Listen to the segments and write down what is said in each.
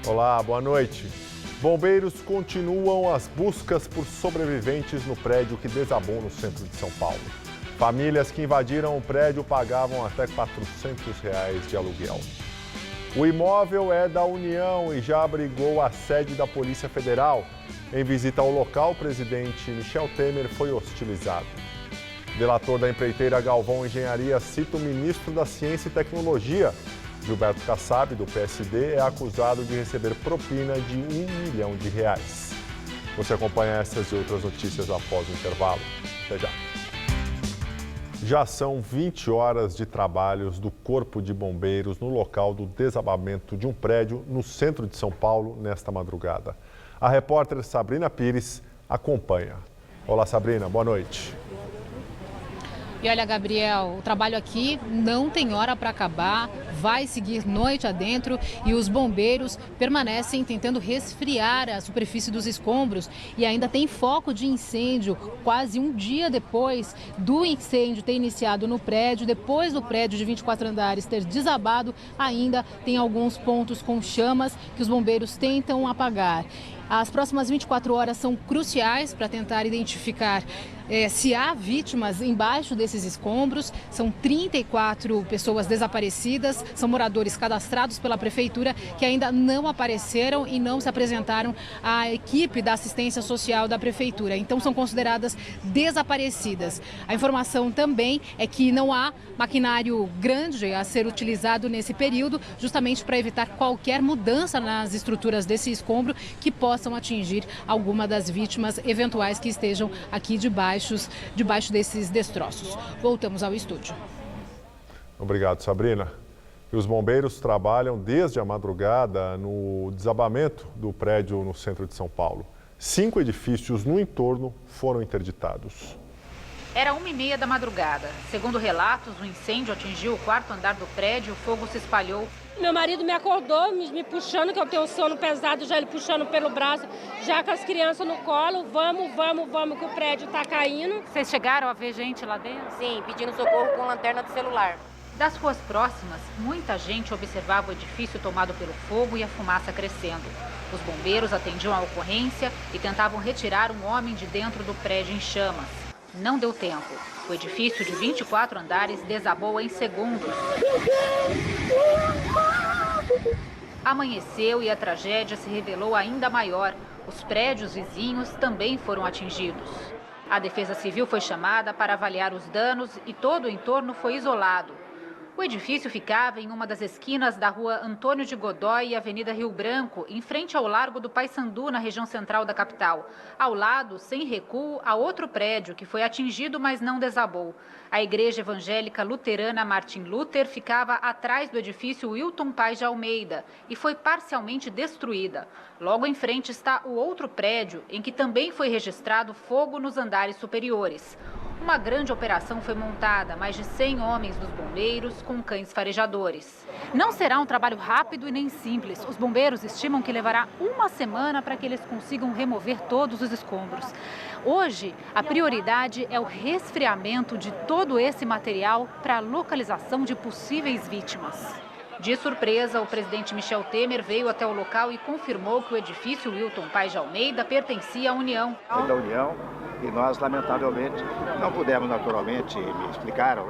Olá, boa noite. Bombeiros continuam as buscas por sobreviventes no prédio que desabou no centro de São Paulo. Famílias que invadiram o prédio pagavam até R$ 400 de aluguel. O imóvel é da União e já abrigou a sede da Polícia Federal. Em visita ao local, o presidente Michel Temer foi hostilizado. Delator da empreiteira Galvão Engenharia cita o ministro da Ciência e Tecnologia. Gilberto Kassab, do PSD, é acusado de receber propina de R$ 1 milhão. Você acompanha essas e outras notícias após o intervalo. Até já. Já são 20 horas de trabalhos do Corpo de Bombeiros no local do desabamento de um prédio no centro de São Paulo nesta madrugada. A repórter Sabrina Pires acompanha. Olá, Sabrina, boa noite. E olha, Gabriel, o trabalho aqui não tem hora para acabar, vai seguir noite adentro e os bombeiros permanecem tentando resfriar a superfície dos escombros e ainda tem foco de incêndio quase um dia depois do incêndio ter iniciado no prédio, depois do prédio de 24 andares ter desabado, ainda tem alguns pontos com chamas que os bombeiros tentam apagar. As próximas 24 horas são cruciais para tentar identificar se há vítimas embaixo desses escombros. São 34 pessoas desaparecidas, são moradores cadastrados pela prefeitura que ainda não apareceram e não se apresentaram à equipe da assistência social da prefeitura. Então são consideradas desaparecidas. A informação também é que não há maquinário grande a ser utilizado nesse período, justamente para evitar qualquer mudança nas estruturas desse escombro que possam atingir alguma das vítimas eventuais que estejam aqui debaixo desses destroços. Voltamos ao estúdio. Obrigado, Sabrina. E os bombeiros trabalham desde a madrugada no desabamento do prédio no centro de São Paulo. 5 edifícios no entorno foram interditados. Era 1h30 da madrugada. Segundo relatos, o incêndio atingiu o 4º andar do prédio e o fogo se espalhou. Meu marido me acordou, me puxando, que eu tenho um sono pesado, já ele puxando pelo braço, já com as crianças no colo, vamos, que o prédio está caindo. Vocês chegaram a ver gente lá dentro? Sim, pedindo socorro com lanterna do celular. Das ruas próximas, muita gente observava o edifício tomado pelo fogo e a fumaça crescendo. Os bombeiros atendiam a ocorrência e tentavam retirar um homem de dentro do prédio em chamas. Não deu tempo. O edifício de 24 andares desabou em segundos. Amanheceu e a tragédia se revelou ainda maior. Os prédios vizinhos também foram atingidos. A Defesa Civil foi chamada para avaliar os danos e todo o entorno foi isolado. O edifício ficava em uma das esquinas da rua Antônio de Godoy e Avenida Rio Branco, em frente ao Largo do Paissandu, na região central da capital. Ao lado, sem recuo, há outro prédio que foi atingido, mas não desabou. A Igreja Evangélica Luterana Martin Luther ficava atrás do edifício Wilton Paz de Almeida e foi parcialmente destruída. Logo em frente está o outro prédio, em que também foi registrado fogo nos andares superiores. Uma grande operação foi montada, mais de 100 homens dos bombeiros com cães farejadores. Não será um trabalho rápido e nem simples. Os bombeiros estimam que levará uma semana para que eles consigam remover todos os escombros. Hoje, a prioridade é o resfriamento de todo esse material para a localização de possíveis vítimas. De surpresa, o presidente Michel Temer veio até o local e confirmou que o edifício Wilton Paz de Almeida pertencia à União. É da União e nós, lamentavelmente, não pudemos, naturalmente, me explicaram,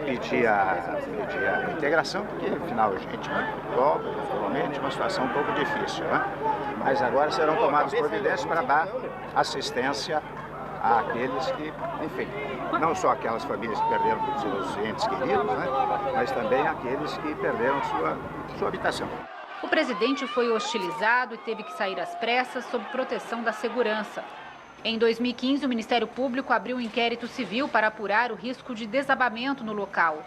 pedir a integração, porque, afinal, a gente cobra, naturalmente, uma situação um pouco difícil, Mas agora serão tomadas providências para dar assistência àqueles que, enfim, não só aquelas famílias que perderam seus entes queridos, mas também aqueles que perderam sua habitação. O presidente foi hostilizado e teve que sair às pressas sob proteção da segurança. Em 2015, o Ministério Público abriu um inquérito civil para apurar o risco de desabamento no local.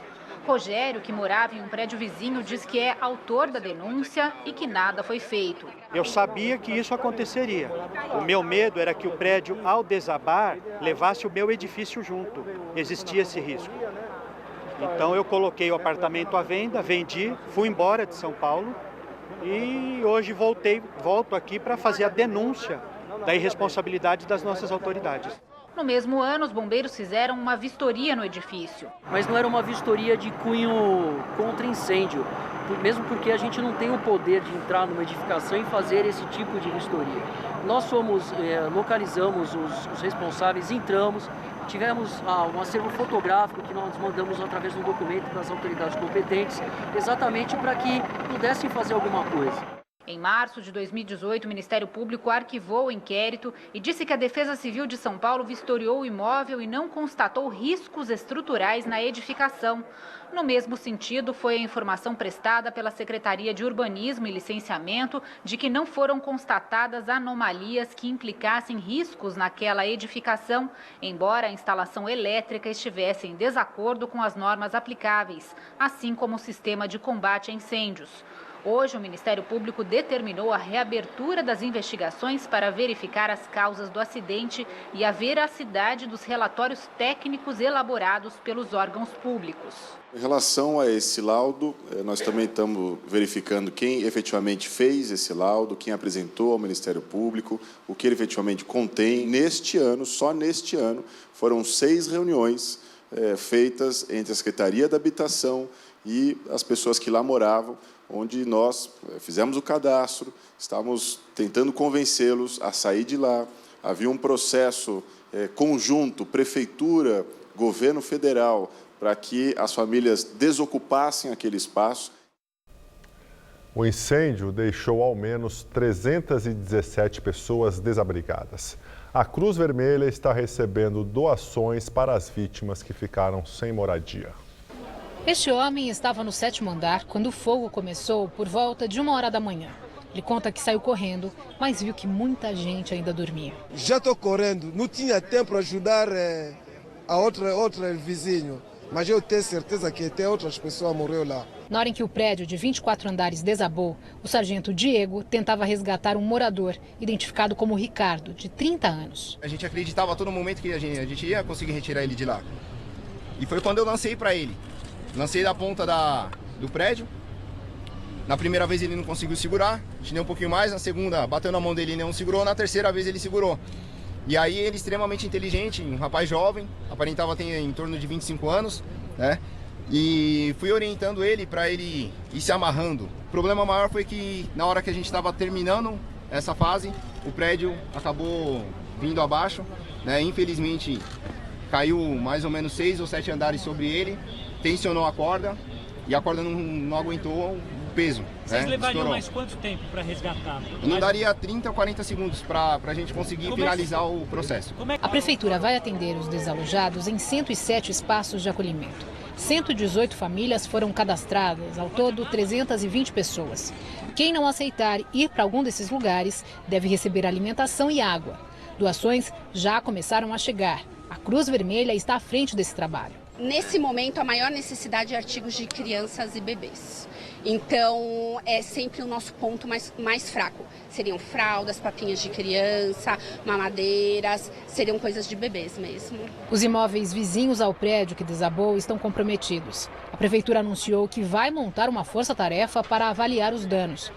Rogério, que morava em um prédio vizinho, diz que é autor da denúncia e que nada foi feito. Eu sabia que isso aconteceria. O meu medo era que o prédio, ao desabar, levasse o meu edifício junto. Existia esse risco. Então eu coloquei o apartamento à venda, vendi, fui embora de São Paulo e hoje volto aqui para fazer a denúncia da irresponsabilidade das nossas autoridades. No mesmo ano, os bombeiros fizeram uma vistoria no edifício. Mas não era uma vistoria de cunho contra incêndio. mesmo porque a gente não tem o poder de entrar numa edificação e fazer esse tipo de vistoria. Nós localizamos os responsáveis, entramos, tivemos um acervo fotográfico que nós mandamos através de um documento para as autoridades competentes, exatamente para que pudessem fazer alguma coisa. Em março de 2018, o Ministério Público arquivou o inquérito e disse que a Defesa Civil de São Paulo vistoriou o imóvel e não constatou riscos estruturais na edificação. No mesmo sentido, foi a informação prestada pela Secretaria de Urbanismo e Licenciamento de que não foram constatadas anomalias que implicassem riscos naquela edificação, embora a instalação elétrica estivesse em desacordo com as normas aplicáveis, assim como o sistema de combate a incêndios. Hoje, o Ministério Público determinou a reabertura das investigações para verificar as causas do acidente e a veracidade dos relatórios técnicos elaborados pelos órgãos públicos. Em relação a esse laudo, nós também estamos verificando quem efetivamente fez esse laudo, quem apresentou ao Ministério Público, o que ele efetivamente contém. Neste ano, só neste ano, foram 6 reuniões feitas entre a Secretaria da Habitação e as pessoas que lá moravam, onde nós fizemos o cadastro, estávamos tentando convencê-los a sair de lá. Havia um processo conjunto, prefeitura, governo federal, para que as famílias desocupassem aquele espaço. O incêndio deixou ao menos 317 pessoas desabrigadas. A Cruz Vermelha está recebendo doações para as vítimas que ficaram sem moradia. Este homem estava no 7º andar quando o fogo começou por volta de 1h da manhã. Ele conta que saiu correndo, mas viu que muita gente ainda dormia. Já estou correndo, não tinha tempo para ajudar a outra vizinho, mas eu tenho certeza que até outras pessoas morreram lá. Na hora em que o prédio de 24 andares desabou, o sargento Diego tentava resgatar um morador, identificado como Ricardo, de 30 anos. A gente acreditava a todo momento que a gente ia conseguir retirar ele de lá. E foi quando eu lancei para ele. Lancei da ponta do prédio. Na primeira vez ele não conseguiu segurar, tirei um pouquinho mais. Na segunda, bateu na mão dele e não segurou. Na terceira vez ele segurou. E aí ele, extremamente inteligente, um rapaz jovem, aparentava ter em torno de 25 anos, né? E fui orientando ele para ele ir se amarrando. O problema maior foi que na hora que a gente estava terminando essa fase, o prédio acabou vindo abaixo, né? Infelizmente caiu mais ou menos 6 ou 7 andares sobre ele. Tensionou a corda e a corda não aguentou o peso. Vocês levariam mais quanto tempo para resgatar? Não daria 30 ou 40 segundos para a gente conseguir finalizar o processo. A Prefeitura vai atender os desalojados em 107 espaços de acolhimento. 118 famílias foram cadastradas, ao todo 320 pessoas. Quem não aceitar ir para algum desses lugares deve receber alimentação e água. Doações já começaram a chegar. A Cruz Vermelha está à frente desse trabalho. Nesse momento, a maior necessidade é artigos de crianças e bebês. Então, é sempre o nosso ponto mais fraco. Seriam fraldas, papinhas de criança, mamadeiras, seriam coisas de bebês mesmo. Os imóveis vizinhos ao prédio que desabou estão comprometidos. A Prefeitura anunciou que vai montar uma força-tarefa para avaliar os danos.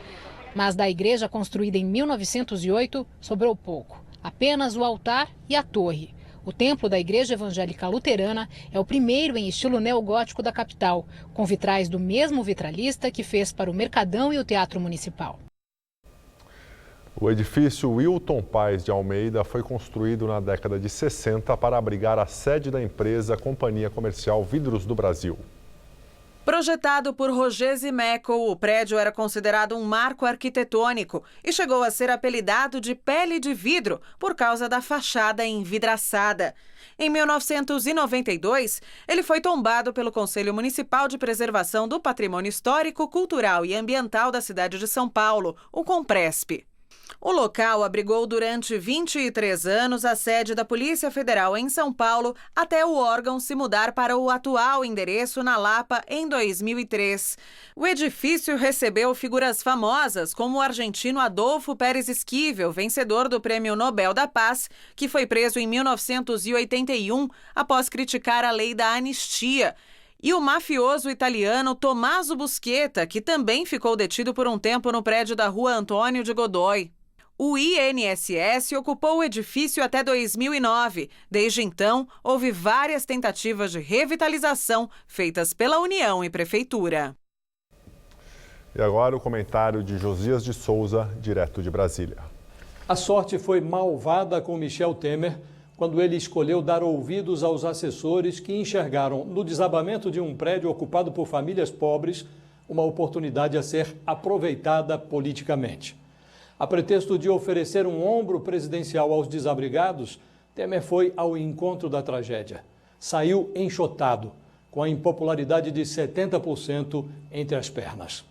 Mas da igreja construída em 1908, sobrou pouco. Apenas o altar e a torre. O templo da Igreja Evangélica Luterana é o primeiro em estilo neogótico da capital, com vitrais do mesmo vitralista que fez para o Mercadão e o Teatro Municipal. O edifício Wilton Paes de Almeida foi construído na década de 60 para abrigar a sede da empresa Companhia Comercial Vidros do Brasil. Projetado por Roger Zimeco, o prédio era considerado um marco arquitetônico e chegou a ser apelidado de pele de vidro por causa da fachada envidraçada. Em 1992, ele foi tombado pelo Conselho Municipal de Preservação do Patrimônio Histórico, Cultural e Ambiental da cidade de São Paulo, o Compresp. O local abrigou durante 23 anos a sede da Polícia Federal em São Paulo, até o órgão se mudar para o atual endereço na Lapa em 2003. O edifício recebeu figuras famosas como o argentino Adolfo Pérez Esquivel, vencedor do Prêmio Nobel da Paz, que foi preso em 1981 após criticar a lei da anistia, e o mafioso italiano Tommaso Busquetta, que também ficou detido por um tempo no prédio da Rua Antônio de Godoy. O INSS ocupou o edifício até 2009. Desde então, houve várias tentativas de revitalização feitas pela União e Prefeitura. E agora o comentário de Josias de Souza, direto de Brasília. A sorte foi malvada com Michel Temer quando ele escolheu dar ouvidos aos assessores que enxergaram no desabamento de um prédio ocupado por famílias pobres uma oportunidade a ser aproveitada politicamente. A pretexto de oferecer um ombro presidencial aos desabrigados, Temer foi ao encontro da tragédia. Saiu enxotado, com a impopularidade de 70% entre as pernas.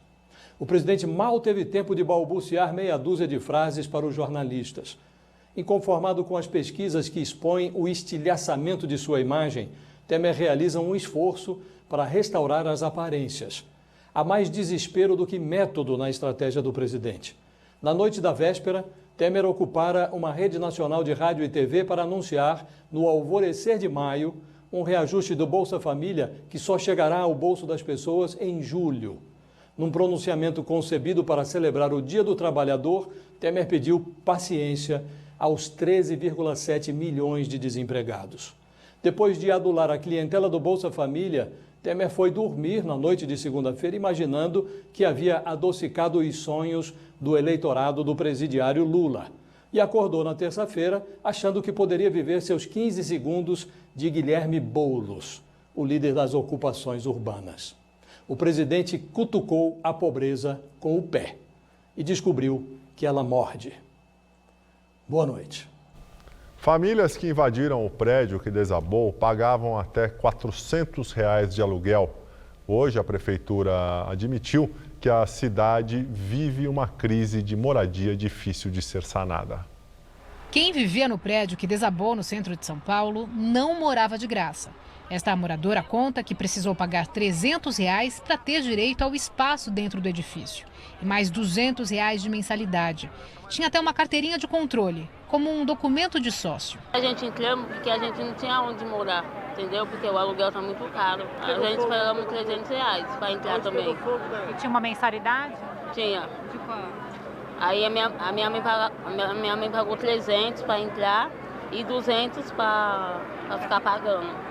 O presidente mal teve tempo de balbuciar meia dúzia de frases para os jornalistas. Inconformado com as pesquisas que expõem o estilhaçamento de sua imagem, Temer realiza um esforço para restaurar as aparências. Há mais desespero do que método na estratégia do presidente. Na noite da véspera, Temer ocupara uma rede nacional de rádio e TV para anunciar, no alvorecer de maio, um reajuste do Bolsa Família que só chegará ao bolso das pessoas em julho. Num pronunciamento concebido para celebrar o Dia do Trabalhador, Temer pediu paciência aos 13,7 milhões de desempregados. Depois de adular a clientela do Bolsa Família, Temer foi dormir na noite de segunda-feira imaginando que havia adocicado os sonhos do eleitorado do presidiário Lula. E acordou na terça-feira achando que poderia viver seus 15 segundos de Guilherme Boulos, o líder das ocupações urbanas. O presidente cutucou a pobreza com o pé e descobriu que ela morde. Boa noite. Famílias que invadiram o prédio que desabou pagavam até R$ 400 de aluguel. Hoje, a prefeitura admitiu que a cidade vive uma crise de moradia difícil de ser sanada. Quem vivia no prédio que desabou no centro de São Paulo não morava de graça. Esta moradora conta que precisou pagar R$ 300 para ter direito ao espaço dentro do edifício e mais R$ 200 de mensalidade. Tinha até uma carteirinha de controle, como um documento de sócio. A gente entramos porque a gente não tinha onde morar, entendeu? Porque o aluguel está muito caro. A gente pagamos R$ 300 para entrar também. E tinha uma mensalidade? Tinha. De quanto? Aí a minha mãe pagou 300 para entrar e 200 para ficar pagando.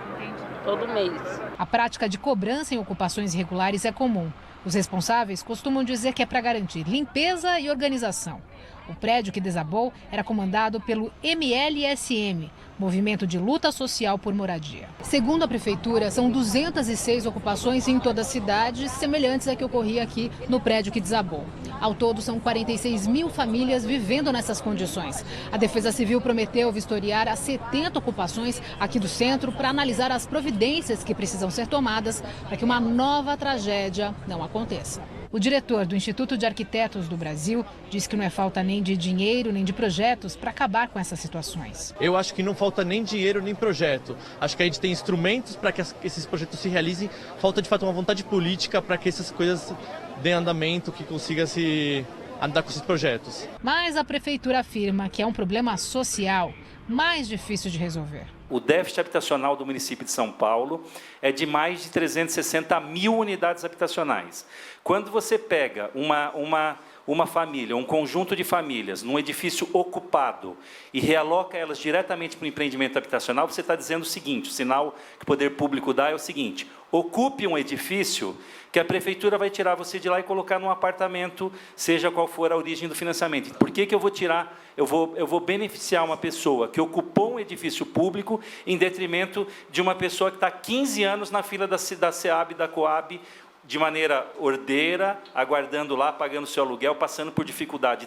Todo mês. A prática de cobrança em ocupações irregulares é comum. Os responsáveis costumam dizer que é para garantir limpeza e organização. O prédio que desabou era comandado pelo MLSM, Movimento de Luta Social por Moradia. Segundo a prefeitura, são 206 ocupações em toda a cidade, semelhantes à que ocorria aqui no prédio que desabou. Ao todo, são 46 mil famílias vivendo nessas condições. A Defesa Civil prometeu vistoriar as 70 ocupações aqui do centro para analisar as providências que precisam ser tomadas para que uma nova tragédia não aconteça. O diretor do Instituto de Arquitetos do Brasil diz que não é falta nem de dinheiro nem de projetos para acabar com essas situações. Eu acho que não falta nem dinheiro nem projeto. Acho que a gente tem instrumentos para que esses projetos se realizem. Falta de fato uma vontade política para que essas coisas deem andamento, que consiga se andar com esses projetos. Mas a prefeitura afirma que é um problema social mais difícil de resolver. O déficit habitacional do município de São Paulo é de mais de 360 mil unidades habitacionais. Quando você pega uma família, um conjunto de famílias, num edifício ocupado e realoca elas diretamente para o empreendimento habitacional, você está dizendo o seguinte, o sinal que o poder público dá é o seguinte: ocupe um edifício que a prefeitura vai tirar você de lá e colocar num apartamento, seja qual for a origem do financiamento. Por que eu vou tirar, eu vou beneficiar uma pessoa que ocupou um edifício público em detrimento de uma pessoa que está há 15 anos na fila da SEAB e da Coab, de maneira ordeira, aguardando lá, pagando seu aluguel, passando por dificuldade,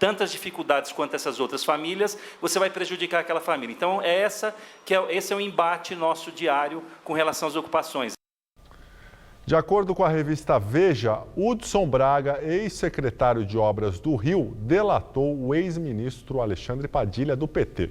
tantas dificuldades quanto essas outras famílias, você vai prejudicar aquela família. Então, esse é o embate nosso diário com relação às ocupações. De acordo com a revista Veja, Hudson Braga, ex-secretário de Obras do Rio, delatou o ex-ministro Alexandre Padilha, do PT.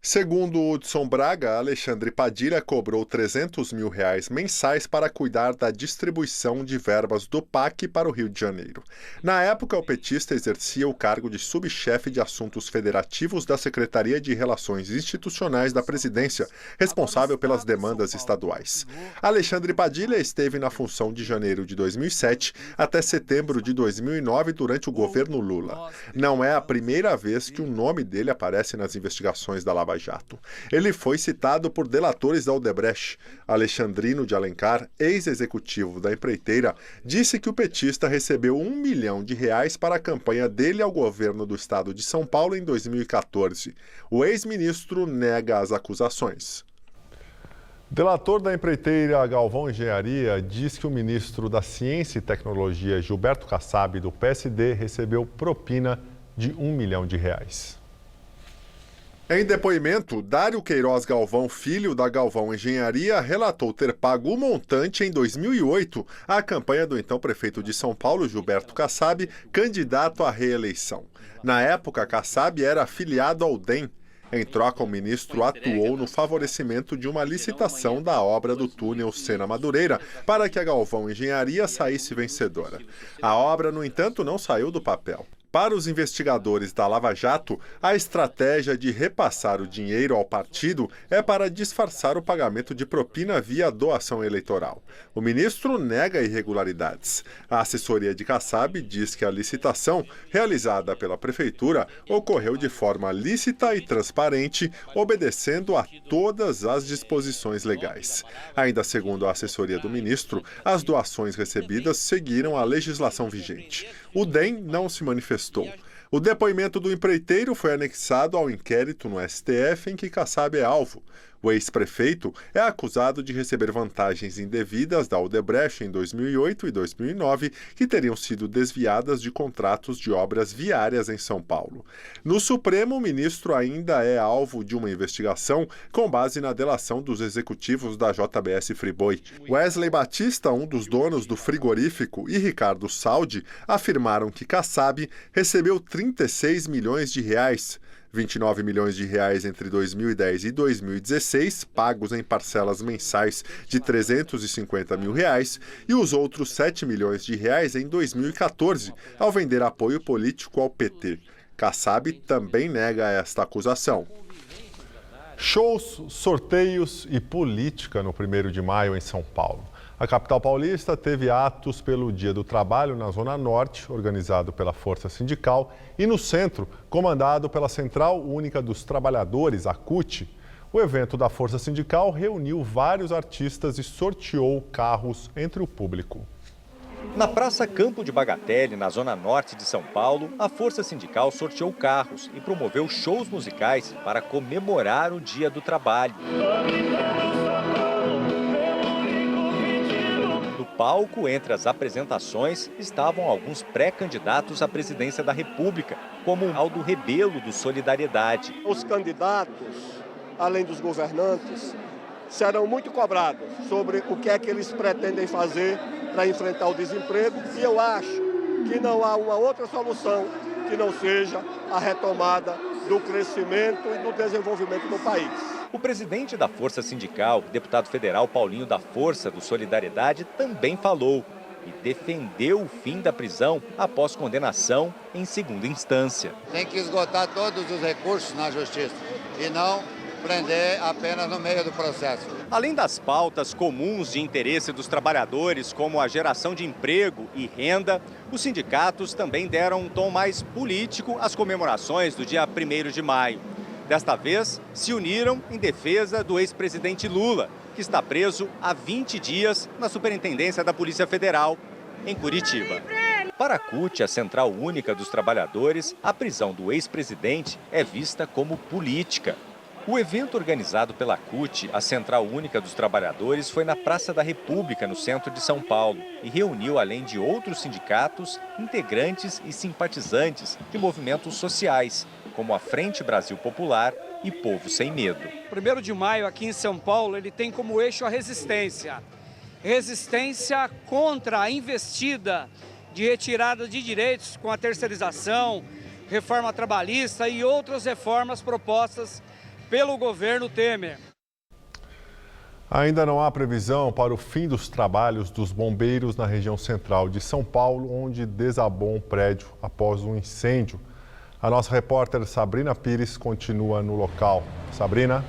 Segundo Hudson Braga, Alexandre Padilha cobrou R$ 300 mil mensais para cuidar da distribuição de verbas do PAC para o Rio de Janeiro. Na época, o petista exercia o cargo de subchefe de assuntos federativos da Secretaria de Relações Institucionais da Presidência, responsável pelas demandas estaduais. Alexandre Padilha esteve na função de janeiro de 2007 até setembro de 2009 durante o governo Lula. Não é a primeira vez que o nome dele aparece nas investigações da Lava Lava Jato. Ele foi citado por delatores da Odebrecht. Alexandrino de Alencar, ex-executivo da empreiteira, disse que o petista recebeu R$1 milhão para a campanha dele ao governo do estado de São Paulo em 2014. O ex-ministro nega as acusações. Delator da empreiteira Galvão Engenharia diz que o ministro da Ciência e Tecnologia, Gilberto Kassab, do PSD, recebeu propina de R$1 milhão. Em depoimento, Dário Queiroz Galvão, filho da Galvão Engenharia, relatou ter pago o montante em 2008 à campanha do então prefeito de São Paulo, Gilberto Kassab, candidato à reeleição. Na época, Kassab era afiliado ao DEM. Em troca, o ministro atuou no favorecimento de uma licitação da obra do túnel Sena Madureira para que a Galvão Engenharia saísse vencedora. A obra, no entanto, não saiu do papel. Para os investigadores da Lava Jato, a estratégia de repassar o dinheiro ao partido é para disfarçar o pagamento de propina via doação eleitoral. O ministro nega irregularidades. A assessoria de Kassab diz que a licitação, realizada pela prefeitura, ocorreu de forma lícita e transparente, obedecendo a todas as disposições legais. Ainda segundo a assessoria do ministro, as doações recebidas seguiram a legislação vigente. O DEM não se manifestou. O depoimento do empreiteiro foi anexado ao inquérito no STF em que Kassab é alvo. O ex-prefeito é acusado de receber vantagens indevidas da Odebrecht em 2008 e 2009, que teriam sido desviadas de contratos de obras viárias em São Paulo. No Supremo, o ministro ainda é alvo de uma investigação com base na delação dos executivos da JBS Friboi. Wesley Batista, um dos donos do frigorífico, e Ricardo Saldi afirmaram que Kassab recebeu R$36 milhões, 29 milhões de reais entre 2010 e 2016, pagos em parcelas mensais de R$350 mil, e os outros 7 milhões de reais em 2014, ao vender apoio político ao PT. Kassab também nega esta acusação. Shows, sorteios e política no 1º de maio em São Paulo. A capital paulista teve atos pelo Dia do Trabalho na Zona Norte, organizado pela Força Sindical, e no centro, comandado pela Central Única dos Trabalhadores, a CUT. O evento da Força Sindical reuniu vários artistas e sorteou carros entre o público. Na Praça Campo de Bagatelle, na Zona Norte de São Paulo, a Força Sindical sorteou carros e promoveu shows musicais para comemorar o Dia do Trabalho. No palco, entre as apresentações, estavam alguns pré-candidatos à presidência da República, como Aldo Rebelo, do Solidariedade. Os candidatos, além dos governantes, serão muito cobrados sobre o que é que eles pretendem fazer para enfrentar o desemprego, e eu acho que não há uma outra solução que não seja a retomada do crescimento e do desenvolvimento do país. O presidente da Força Sindical, deputado federal Paulinho da Força do Solidariedade, também falou e defendeu o fim da prisão após condenação em segunda instância. Tem que esgotar todos os recursos na justiça e não prender apenas no meio do processo. Além das pautas comuns de interesse dos trabalhadores, como a geração de emprego e renda, os sindicatos também deram um tom mais político às comemorações do dia 1º de maio. Desta vez, se uniram em defesa do ex-presidente Lula, que está preso há 20 dias na Superintendência da Polícia Federal, em Curitiba. Para a CUT, a Central Única dos Trabalhadores, a prisão do ex-presidente é vista como política. O evento organizado pela CUT, a Central Única dos Trabalhadores, foi na Praça da República, no centro de São Paulo, e reuniu, além de outros sindicatos, integrantes e simpatizantes de movimentos sociais, como a Frente Brasil Popular e Povo Sem Medo. 1º de maio aqui em São Paulo, ele tem como eixo a resistência. Resistência contra a investida de retirada de direitos com a terceirização, reforma trabalhista e outras reformas propostas pelo governo Temer. Ainda não há previsão para o fim dos trabalhos dos bombeiros na região central de São Paulo, onde desabou um prédio após um incêndio. A nossa repórter Sabrina Pires continua no local. Sabrina?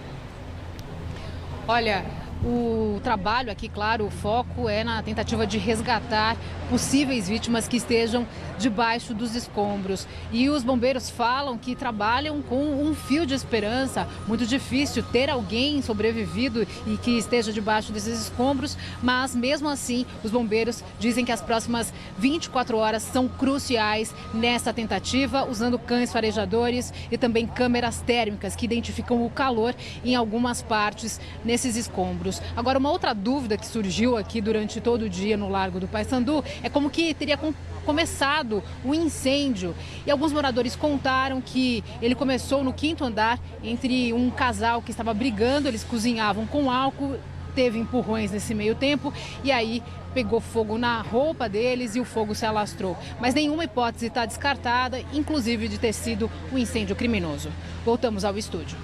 Olha, O trabalho aqui, claro, o foco é na tentativa de resgatar possíveis vítimas que estejam debaixo dos escombros. E os bombeiros falam que trabalham com um fio de esperança. Muito difícil ter alguém sobrevivido e que esteja debaixo desses escombros, mas mesmo assim os bombeiros dizem que as próximas 24 horas são cruciais nessa tentativa, usando cães farejadores e também câmeras térmicas que identificam o calor em algumas partes nesses escombros. Agora, uma outra dúvida que surgiu aqui durante todo o dia no Largo do Paissandu é como que teria começado o incêndio. E alguns moradores contaram que ele começou no 5º andar entre um casal que estava brigando, eles cozinhavam com álcool, teve empurrões nesse meio tempo e aí pegou fogo na roupa deles e o fogo se alastrou. Mas nenhuma hipótese está descartada, inclusive de ter sido um incêndio criminoso. Voltamos ao estúdio.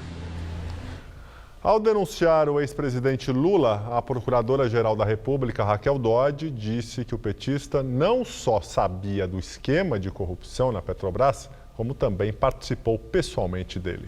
Ao denunciar o ex-presidente Lula, a Procuradora-Geral da República, Raquel Dodge, disse que o petista não só sabia do esquema de corrupção na Petrobras, como também participou pessoalmente dele.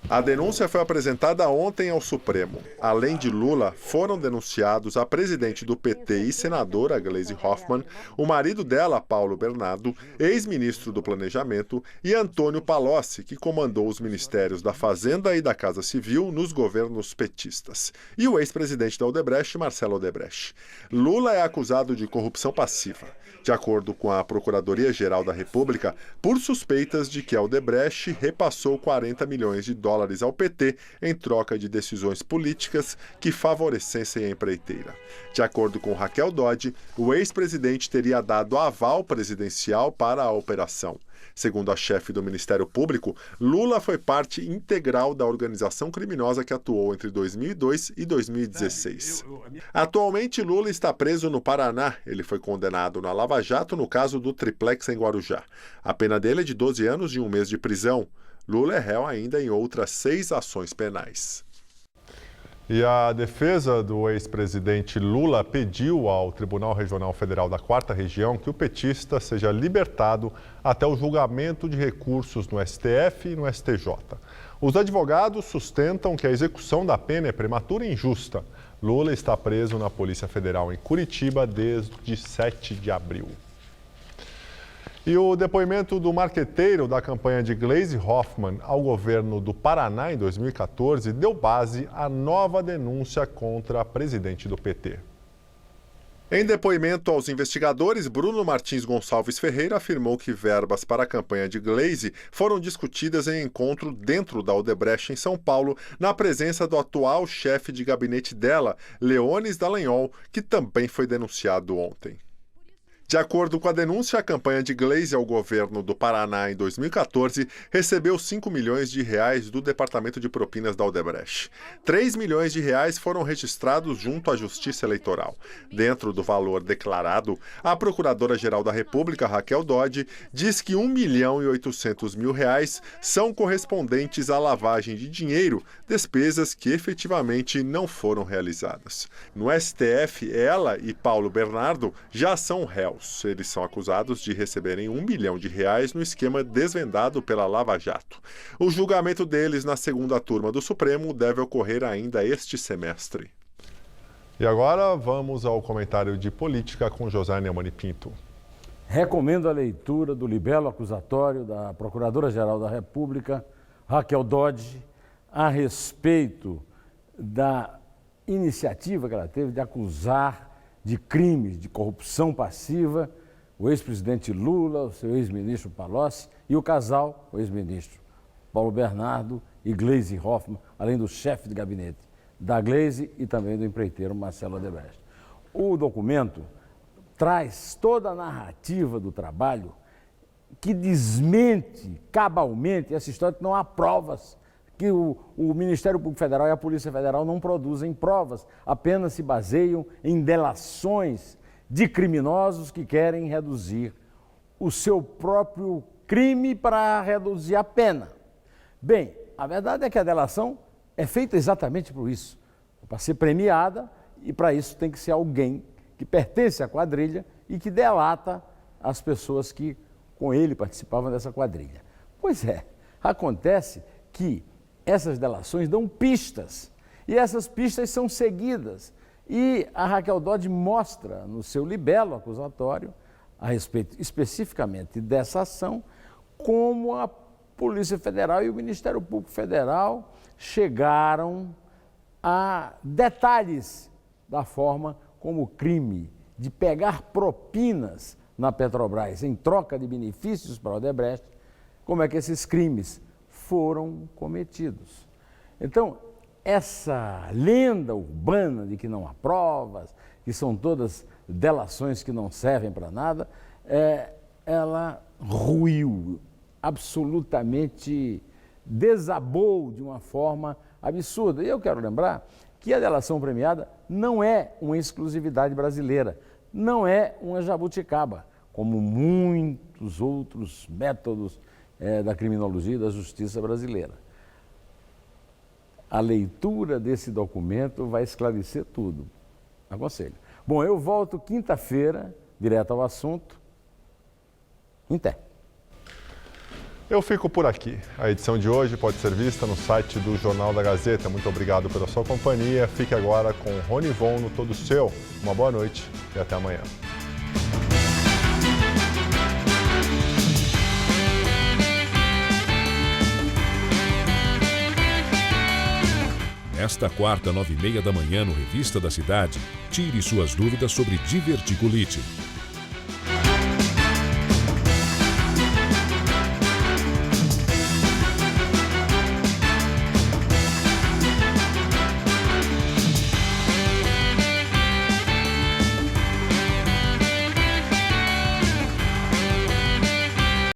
A denúncia foi apresentada ontem ao Supremo. Além de Lula, foram denunciados a presidente do PT e senadora Gleisi Hoffmann, o marido dela, Paulo Bernardo, ex-ministro do Planejamento, e Antônio Palocci, que comandou os ministérios da Fazenda e da Casa Civil nos governos petistas, e o ex-presidente da Odebrecht, Marcelo Odebrecht. Lula é acusado de corrupção passiva, de acordo com a Procuradoria-Geral da República, por suspeitas de que a Odebrecht repassou 40 milhões de dólares ao PT em troca de decisões políticas que favorecessem a empreiteira. De acordo com Raquel Dodge, o ex-presidente teria dado aval presidencial para a operação. Segundo a chefe do Ministério Público, Lula foi parte integral da organização criminosa que atuou entre 2002 e 2016. Atualmente, Lula está preso no Paraná. Ele foi condenado na Lava Jato no caso do triplex em Guarujá. A pena dele é de 12 anos e 1 mês de prisão. Lula é réu ainda em outras 6 ações penais. E a defesa do ex-presidente Lula pediu ao Tribunal Regional Federal da 4ª Região que o petista seja libertado até o julgamento de recursos no STF e no STJ. Os advogados sustentam que a execução da pena é prematura e injusta. Lula está preso na Polícia Federal em Curitiba desde 7 de abril. E o depoimento do marqueteiro da campanha de Gleisi Hoffmann ao governo do Paraná em 2014 deu base à nova denúncia contra a presidente do PT. Em depoimento aos investigadores, Bruno Martins Gonçalves Ferreira afirmou que verbas para a campanha de Gleisi foram discutidas em encontro dentro da Odebrecht em São Paulo, na presença do atual chefe de gabinete dela, Leones Dallagnol, que também foi denunciado ontem. De acordo com a denúncia, a campanha de Gleisi ao governo do Paraná em 2014 recebeu 5 milhões de reais do Departamento de Propinas da Odebrecht. 3 milhões de reais foram registrados junto à Justiça Eleitoral. Dentro do valor declarado, a Procuradora-Geral da República, Raquel Dodge, diz que 1 milhão e 800 mil reais são correspondentes à lavagem de dinheiro, despesas que efetivamente não foram realizadas. No STF, ela e Paulo Bernardo já são réus. Eles são acusados de receberem 1 milhão de reais no esquema desvendado pela Lava Jato. O julgamento deles na 2ª turma do Supremo deve ocorrer ainda este semestre. E agora vamos ao comentário de política com José Neumani Pinto. Recomendo a leitura do libelo acusatório da Procuradora-Geral da República, Raquel Dodge, a respeito da iniciativa que ela teve de acusar de crimes de corrupção passiva o ex-presidente Lula, o seu ex-ministro Palocci e o casal, o ex-ministro Paulo Bernardo e Gleisi Hoffmann, além do chefe de gabinete da Gleisi e também do empreiteiro Marcelo Odebrecht. O documento traz toda a narrativa do trabalho que desmente cabalmente essa história que não há provas, que o Ministério Público Federal e a Polícia Federal não produzem provas, apenas se baseiam em delações de criminosos que querem reduzir o seu próprio crime para reduzir a pena. Bem, a verdade é que a delação é feita exatamente por isso, para ser premiada, e para isso tem que ser alguém que pertence à quadrilha e que delata as pessoas que com ele participavam dessa quadrilha. Pois é, acontece que essas delações dão pistas E essas pistas são seguidas. E a Raquel Dodge mostra no seu libelo acusatório, a respeito especificamente dessa ação, como a Polícia Federal e o Ministério Público Federal chegaram a detalhes da forma como o crime de pegar propinas na Petrobras em troca de benefícios para a Odebrecht, como é que esses crimes foram cometidos. Então, essa lenda urbana de que não há provas, que são todas delações que não servem para nada, ela ruiu, absolutamente desabou de uma forma absurda. E eu quero lembrar que a delação premiada não é uma exclusividade brasileira, não é uma jabuticaba, como muitos outros métodos da criminologia e da justiça brasileira. A leitura desse documento vai esclarecer tudo. Aconselho. Bom, eu volto quinta-feira, direto ao assunto. Em pé. Eu fico por aqui. A edição de hoje pode ser vista no site do Jornal da Gazeta. Muito obrigado pela sua companhia. Fique agora com Rony Von no Todo Seu. Uma boa noite e até amanhã. Esta quarta, 9h30 da manhã, no Revista da Cidade, tire suas dúvidas sobre diverticulite.